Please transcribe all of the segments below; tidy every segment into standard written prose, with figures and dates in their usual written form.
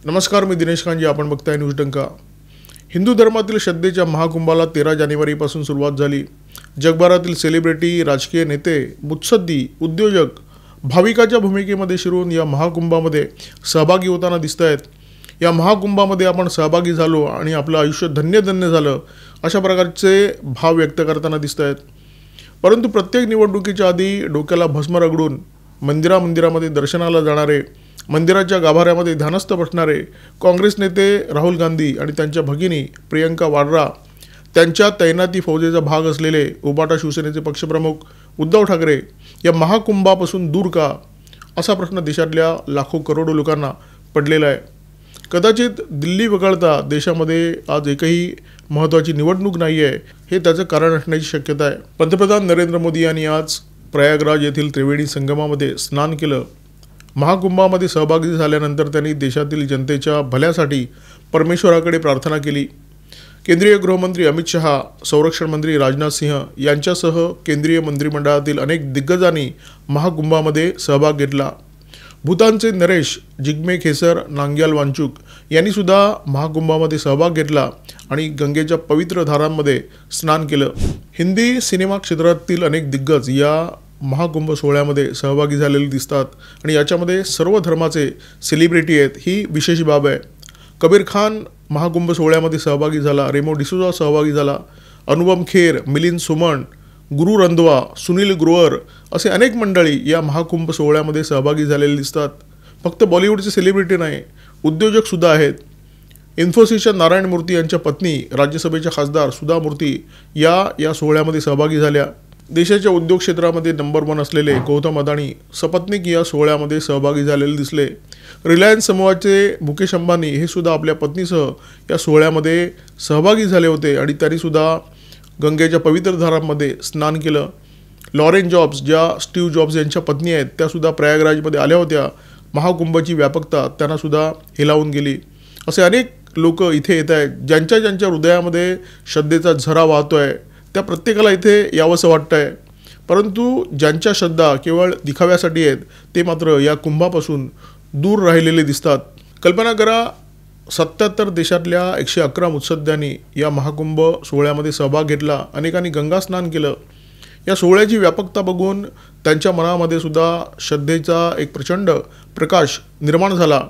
नमस्कार, मी दिनेश कांजी. आपण बघताय न्यूज डंका. हिंदू धर्मातील श्रद्धेच्या महाकुंभाला 13 जानेवारीपासून सुरुवात झाली. जगभरातील सेलिब्रिटी, राजकीय नेते, मुत्सद्दी, उद्योजक भाविकाच्या भूमिकेमध्ये शिरून या महाकुंभामध्ये सहभागी होताना दिसत आहेत. या महाकुंभामध्ये आपण सहभागी झालो आणि आपलं आयुष्य धन्य झालं अशा प्रकारचे भाव व्यक्त करताना दिसत आहेत. परंतु प्रत्येक निवडणुकीच्या आधी डोक्याला भस्म रगडून मंदिरामध्ये दर्शनाला जाणारे, मंदिराच्या गाभाऱ्यामध्ये ध्यानस्थ बसणारे काँग्रेस नेते राहुल गांधी आणि त्यांच्या भगिनी प्रियंका वाड्रा, त्यांच्या तैनाती फौजेचा भाग असलेले उबाटा शिवसेनेचे पक्षप्रमुख उद्धव ठाकरे या महाकुंभापासून दूर का, असा प्रश्न देशातल्या लाखो करोडो लोकांना पडलेला आहे. कदाचित दिल्ली वगळता देशामध्ये आज एकही महत्त्वाची निवडणूक नाही आहे, हे त्याचं कारण असण्याची शक्यता आहे. पंतप्रधान नरेंद्र मोदी यांनी आज प्रयागराज येथील त्रिवेणी संगमामध्ये स्नान केलं. महाकुंभामध्ये सहभागी झाल्यानंतर त्यांनी देशातील जनतेच्या भल्यासाठी परमेश्वराकडे प्रार्थना केली. केंद्रीय गृहमंत्री अमित शहा, संरक्षण मंत्री राजनाथ सिंह यांच्यासह केंद्रीय मंत्रिमंडळातील अनेक दिग्गजांनी महाकुंभामध्ये सहभाग घेतला. भूतानचे नरेश जिग्मे खेसर नांग्याल वांचुक यांनी सुद्धा महाकुंभामध्ये सहभाग घेतला आणि गंगेच्या पवित्र धारांमध्ये स्नान केलं. हिंदी सिनेमा क्षेत्रातील अनेक दिग्गज या महाकुंभ सोहळ्यामध्ये सहभागी झालेले दिसतात आणि याच्यामध्ये सर्व धर्माचे सेलिब्रिटी आहेत. ही विशेष बाब आहे. कबीर खान महाकुंभ सोहळ्यामध्ये सहभागी झाला, रेमो डिसूजा सहभागी झाला, अनुपम खेर, मिलिंद सोमण, गुरु रंधवा, सुनील ग्रोवर असे अनेक मंडळी या महाकुंभ सोहळ्यामध्ये सहभागी झालेले दिसतात. फक्त बॉलिवूडचे सेलिब्रिटी नाही, उद्योजकसुद्धा आहेत. इन्फोसिसच्या नारायण मूर्ती यांच्या पत्नी राज्यसभेच्या खासदार सुधा मूर्ती या सोहळ्यामध्ये सहभागी झाल्या. देशाच्या उद्योग क्षेत्रामध्ये नंबर 1 असलेले गौतम अदानी सपत्नीक या सोहळ्यामध्ये सहभागी झालेले दिसले. रिलायन्स समूहाचे मुकेश अंबानी हे सुद्धा आपल्या पत्नीसह या सोहळ्यामध्ये सहभागी झाले होते आणि त्यांनीसुद्धा गंगेच्या पवित्र धारांमध्ये स्नान केलं. लॉरेन जॉब्स, ज्या स्टीव्ह जॉब्स यांच्या पत्नी आहेत, त्यासुद्धा प्रयागराजमध्ये आल्या होत्या. महाकुंभाची व्यापकता त्यांनासुद्धा हेलावून गेली. असे अनेक लोक इथे येत आहेत. ज्यांच्या हृदयामध्ये श्रद्धेचा झरा वाहतो आहे, त्या प्रत्येकाला इथे यावंसं वाटतं आहे. परंतु ज्यांच्या श्रद्धा केवळ दिखाव्यासाठी आहेत, ते मात्र या कुंभापासून दूर राहिलेले दिसतात. कल्पना करा, 77 देशातल्या 111 मुत्सद्द्यांनी या महाकुंभ सोहळ्यामध्ये सहभाग घेतला. अनेकांनी गंगा स्नान केलं. या सोहळ्याची व्यापकता बघून त्यांच्या मनामध्ये सुद्धा श्रद्धेचा एक प्रचंड प्रकाश निर्माण झाला.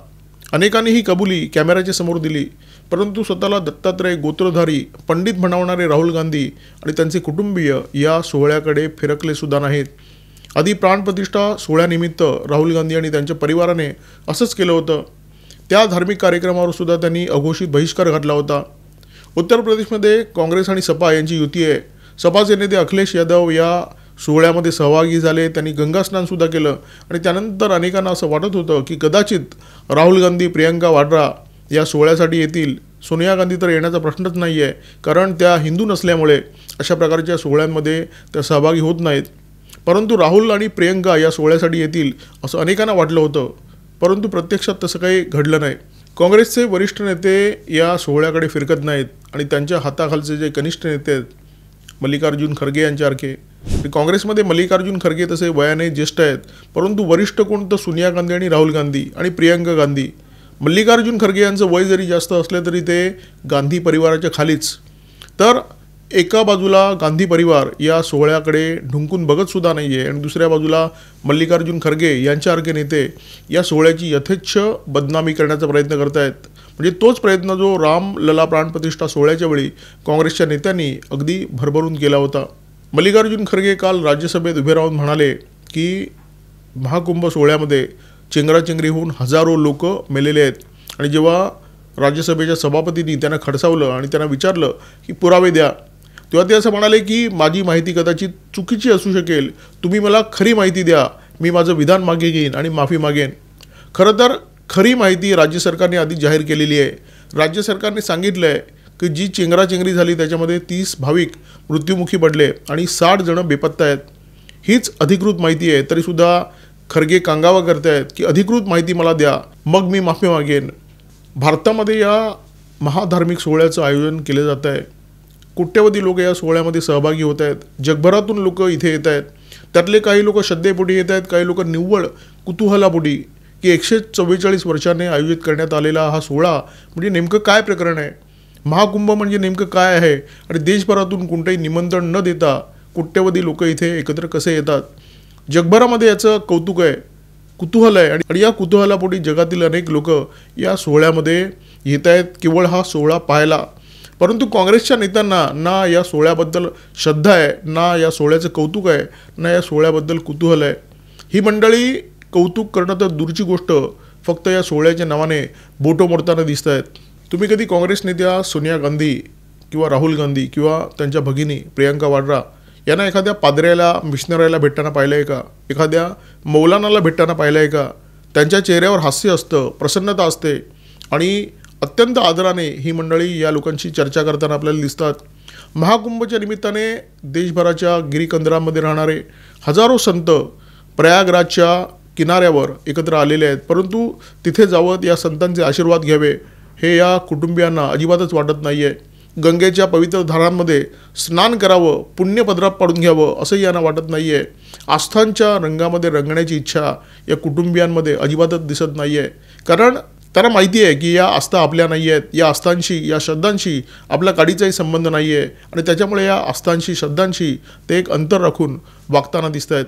अनेकांनी ही कबुली कॅमेऱ्याच्या समोर दिली. परंतु स्वतःला दत्तात्रय गोत्रधारी पंडित म्हणवणारे राहुल गांधी आणि त्यांचे कुटुंबीय या सोहळ्याकडे फिरकले सुद्धा नाहीत. आधी प्राणप्रतिष्ठा सोहळ्यानिमित्त राहुल गांधी आणि त्यांच्या परिवाराने असंच केलं होतं. त्या धार्मिक कार्यक्रमावर सुद्धा त्यांनी अघोषित बहिष्कार घातला होता. उत्तर प्रदेशमध्ये काँग्रेस आणि सपा यांची युती आहे. सपाचे नेते अखिलेश यादव या सोहळ्यामध्ये सहभागी झाले. त्यांनी गंगास्नानसुद्धा केलं आणि त्यानंतर अनेकांना असं वाटत होतं की कदाचित राहुल गांधी, प्रियंका वाड्रा या सोहळ्यासाठी येतील. सोनिया गांधी तर येण्याचा प्रश्नच नाही आहे, कारण त्या हिंदू नसल्यामुळे अशा प्रकारच्या सोहळ्यांमध्ये त्या सहभागी होत नाहीत. परंतु राहुल आणि प्रियंका या सोहळ्यासाठी येतील असं अनेकांना वाटलं होतं. परंतु प्रत्यक्षात तसं काही घडलं नाही. काँग्रेसचे वरिष्ठ नेते या सोहळ्याकडे फिरकत नाहीत आणि त्यांच्या हाताखालचे जे कनिष्ठ नेते आहेत, मल्लिकार्जुन खरगे यांच्यासारखे, काँग्रेसमध्ये मल्लिकार्जुन खरगे तसे वयाने ज्येष्ठ आहेत, परंतु वरिष्ठ कोण तर सोनिया गांधी आणि राहुल गांधी आणि प्रियंका गांधी. मल्लिकार्जुन खरगे यांचं वय जरी जास्त असलं तरी ते गांधी परिवाराच्या खालीच. तर एका बाजूला गांधी परिवार या सोहळ्याकडे ढुंकून बघतसुद्धा नाही आहे आणि दुसऱ्या बाजूला मल्लिकार्जुन खरगे यांच्यासारखे नेते या सोहळ्याची यथेच्छ बदनामी करण्याचा प्रयत्न करत आहेत. म्हणजे तोच प्रयत्न जो रामलला प्राणप्रतिष्ठा सोहळ्याच्या वेळी काँग्रेसच्या नेत्यांनी अगदी भरभरून केला होता. मल्लिकार्जुन खरगे काल राज्यसभेत उभे राहून म्हणाले की महाकुंभ सोहळ्यामध्ये चेंगराचेंगरी होऊन हजारो लोक मेलेले आहेत. आणि जेव्हा राज्यसभेच्या सभापतींनी त्यांना खडसावलं आणि त्यांना विचारलं की पुरावे द्या, तेव्हा ते असं म्हणाले की माझी माहिती कदाचित चुकीची असू शकेल, तुम्ही मला खरी माहिती द्या, मी माझं विधान मागे घेईन आणि माफी मागेन. खरं तर खरी माहिती राज्य सरकारने आधी जाहीर केलेली आहे. राज्य सरकारने सांगितलं आहे की जी चेंगराचेंगरी झाली त्याच्यामध्ये 30 भाविक मृत्युमुखी पडले आणि 60 जण बेपत्ता आहेत. हीच अधिकृत माहिती आहे. तरीसुद्धा खरगे कांगावा करत आहेत की अधिकृत माहिती मला द्या, मग मी माफी मागेन. भारतामध्ये या महाधार्मिक सोहळ्याचं आयोजन केलं जात आहे. कोट्यवधी लोक या सोहळ्यामध्ये सहभागी होत आहेत. जगभरातून लोक इथे येत आहेत. त्यातले काही लोक श्रद्धेपोटी येत आहेत, काही लोक निव्वळ कुतूहलापोटी की 144 वर्षांनी आयोजित करण्यात आलेला हा सोहळा म्हणजे नेमकं काय प्रकरण आहे, महाकुंभ म्हणजे नेमकं काय आहे आणि देशभरातून कोणतंही निमंत्रण न देता कोट्यवधी लोक इथे एकत्र कसे येतात. जगभरामध्ये याचं कौतुक आहे, कुतूहल आहे आणि या कुतूहलापोटी जगातील अनेक लोक या सोहळ्यामध्ये येत आहेत केवळ हा सोहळा पाहायला. परंतु काँग्रेसच्या नेत्यांना ना या सोहळ्याबद्दल श्रद्धा आहे, ना या सोहळ्याचं कौतुक आहे, ना या सोहळ्याबद्दल कुतूहल आहे. ही मंडळी कौतुक करणं तर दूरची गोष्ट फक्त या सोहळ्याच्या नावाने बोटं मोडताना दिसत आहेत. तुम्ही कधी काँग्रेस नेत्या सोनिया गांधी किंवा राहुल गांधी किंवा त्यांच्या भगिनी प्रियंका वाड्रा यांना एखाद्या पादऱ्याला मिशनऱ्याला भेटताना पाहिलं आहे का, एखाद्या मौलानाला भेटताना पाहिलं आहे का? त्यांच्या चेहऱ्यावर हास्य असतं, प्रसन्नता असते आणि अत्यंत आदराने ही मंडळी या लोकांशी चर्चा करताना आपल्याला दिसतात. महाकुंभच्या निमित्ताने देशभराच्या गिरीकंदरामध्ये राहणारे हजारो संत प्रयागराजच्या किनाऱ्यावर एकत्र आलेले आहेत. परंतु तिथे जावं या संतांचे आशीर्वाद घ्यावे हे या कुटुंबियांना अजिबातच वाटत नाही आहे. गंगेच्या पवित्र धारांमध्ये स्नान करावं, पुण्यपदरात पाडून घ्यावं असंही यांना वाटत नाही आहे. आस्थांच्या रंगामध्ये रंगण्याची इच्छा या कुटुंबियांमध्ये अजिबातच दिसत नाही आहे. कारण त्यांना माहिती आहे की या आस्था आपल्या नाही आहेत, या आस्थांशी या श्रद्धांशी आपला काडीचाही संबंध नाही आहे आणि त्याच्यामुळे या आस्थांशी श्रद्धांशी ते एक अंतर राखून वागताना दिसत आहेत.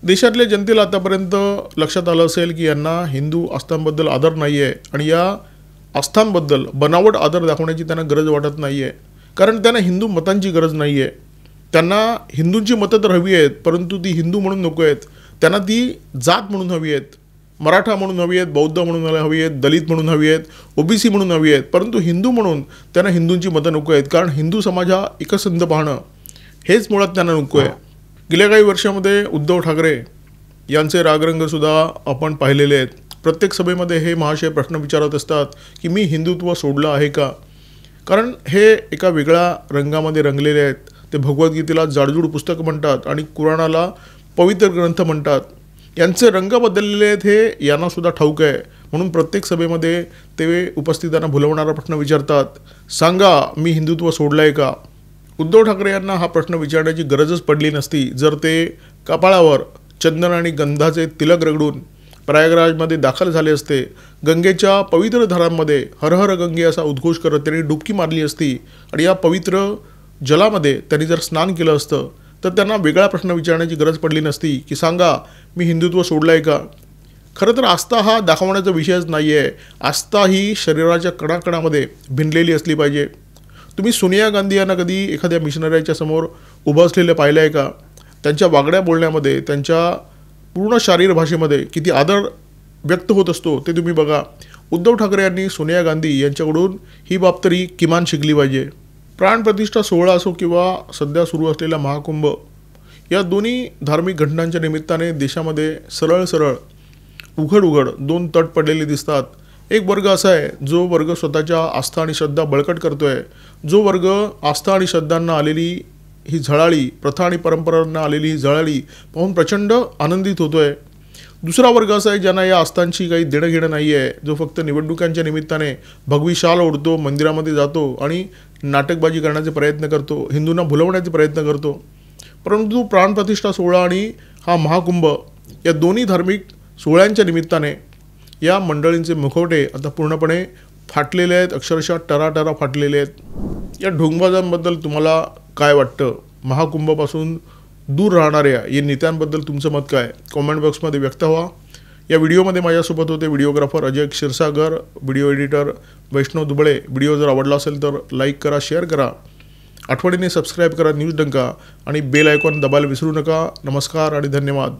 देशातल्या जनतेला आतापर्यंत लक्षात आलं असेल की यांना हिंदू आस्थांबद्दल आदर नाही आहे आणि या आस्थांबद्दल बनावट आदर दाखवण्याची त्यांना गरज वाटत नाही आहे. कारण त्यांना हिंदू मतांची गरज नाही आहे. त्यांना हिंदूंची मतं तर हवी आहेत, परंतु ती हिंदू म्हणून नको आहेत. त्यांना ती जात म्हणून हवी आहेत, मराठा म्हणून हवी आहेत, बौद्ध म्हणून हवी आहेत, दलित म्हणून हवी आहेत, ओबीसी म्हणून हवी आहेत. परंतु हिंदू म्हणून त्यांना हिंदूंची मतं नको आहेत. कारण हिंदू समाज हा एकसंध पाहणं हेच मुळात त्यांना नको आहे. गेल्या काही वर्षामध्ये उद्धव ठाकरे यांचे रागरंगसुद्धा आपण पाहिलेले आहेत. प्रत्येक सभेमध्ये हे महाशय प्रश्न विचारत असतात की मी हिंदुत्व सोडलं आहे का. कारण हे एका वेगळ्या रंगामध्ये रंगलेले आहेत. ते भगवद्गीतेला जाडजूड पुस्तक म्हणतात आणि कुराणाला पवित्र ग्रंथ म्हणतात. यांचे रंग बदललेले आहेत हे यांनासुद्धा ठाऊक आहे. म्हणून प्रत्येक सभेमध्ये ते उपस्थितांना भुलवणारा प्रश्न विचारतात, सांगा मी हिंदुत्व सोडलं आहे का. उद्धव ठाकरे यांना हा प्रश्न विचारण्याची गरजच पडली नसती जर ते कपाळावर चंदन आणि गंधाचे तिलक रगडून प्रयागराजमध्ये दाखल झाले असते. गंगेच्या पवित्र धारांमध्ये हर हर गंगे असा उद्घोष करत त्यांनी डुबकी मारली असती आणि या पवित्र जलामध्ये त्यांनी जर स्नान केलं असतं तर त्यांना वेगळा प्रश्न विचारण्याची गरज पडली नसती की सांगा मी हिंदुत्व सोडलं आहे का. खरं तर आस्था हा दाखवण्याचा विषयच नाही आहे. आस्था ही शरीराच्या कणाकणामध्ये भिनलेली असली पाहिजे. तुम्ही सोनिया गांधी यांना कधी एखाद्या मिशनरीच्या समोर उभं असलेलं पाहिलं आहे का. त्यांच्या वागड्या बोलण्यामध्ये, त्यांच्या पूर्ण शारीर भाषेमध्ये किती आदर व्यक्त होत असतो ते तुम्ही बघा. उद्धव ठाकरे यांनी सोनिया गांधी यांच्याकडून ही बाब तरी किमान शिकली पाहिजे. प्राणप्रतिष्ठा सोहळा असो किंवा सध्या सुरू असलेला महाकुंभ, या दोन्ही धार्मिक घटनांच्या निमित्ताने देशामध्ये सरळ सरळ उघड उघड दोन तट पडलेले दिसतात. एक वर्ग असा आहे जो वर्ग स्वतःच्या आस्था आणि श्रद्धा बळकट करतो आहे, जो वर्ग आस्था आणि श्रद्धांना आलेली ही झळाळी, प्रथा आणि परंपरांना आलेली ही झळाळी पाहून प्रचंड आनंदित होतो आहे. दुसरा वर्ग असा आहे ज्यांना या आस्थांशी काही देणं घेणं नाही आहे, जो फक्त निवडणुकांच्या निमित्ताने भगवी शाल ओढतो, मंदिरामध्ये जातो आणि नाटकबाजी करण्याचे प्रयत्न करतो, हिंदूंना भुलवण्याचे प्रयत्न करतो. परंतु प्राणप्रतिष्ठा सोहळा आणि हा महाकुंभ या दोन्ही धार्मिक सोहळ्यांच्या निमित्ताने या मंडळींचे मुखवटे आता पूर्णपणे फाटलेले आहेत, अक्षरशः टराटरा फाटलेले आहेत. या ढोंगबाजांबद्दल तुम्हाला काय वाटतं? महाकुंभापासून दूर राहणाऱ्या या नेत्यांबद्दल तुमचं मत काय? कॉमेंट बॉक्समध्ये व्यक्त व्हा. या व्हिडिओमध्ये माझ्यासोबत होते videographer Ajay Kshirsagar, video editor Vaishnav Dubale. Video जर आवडला असेल तर लाईक करा, शेअर करा, आठवणीने सबस्क्राईब करा न्यूज डंका आणि बेल आयकॉन दबायला विसरू नका. नमस्कार आणि धन्यवाद.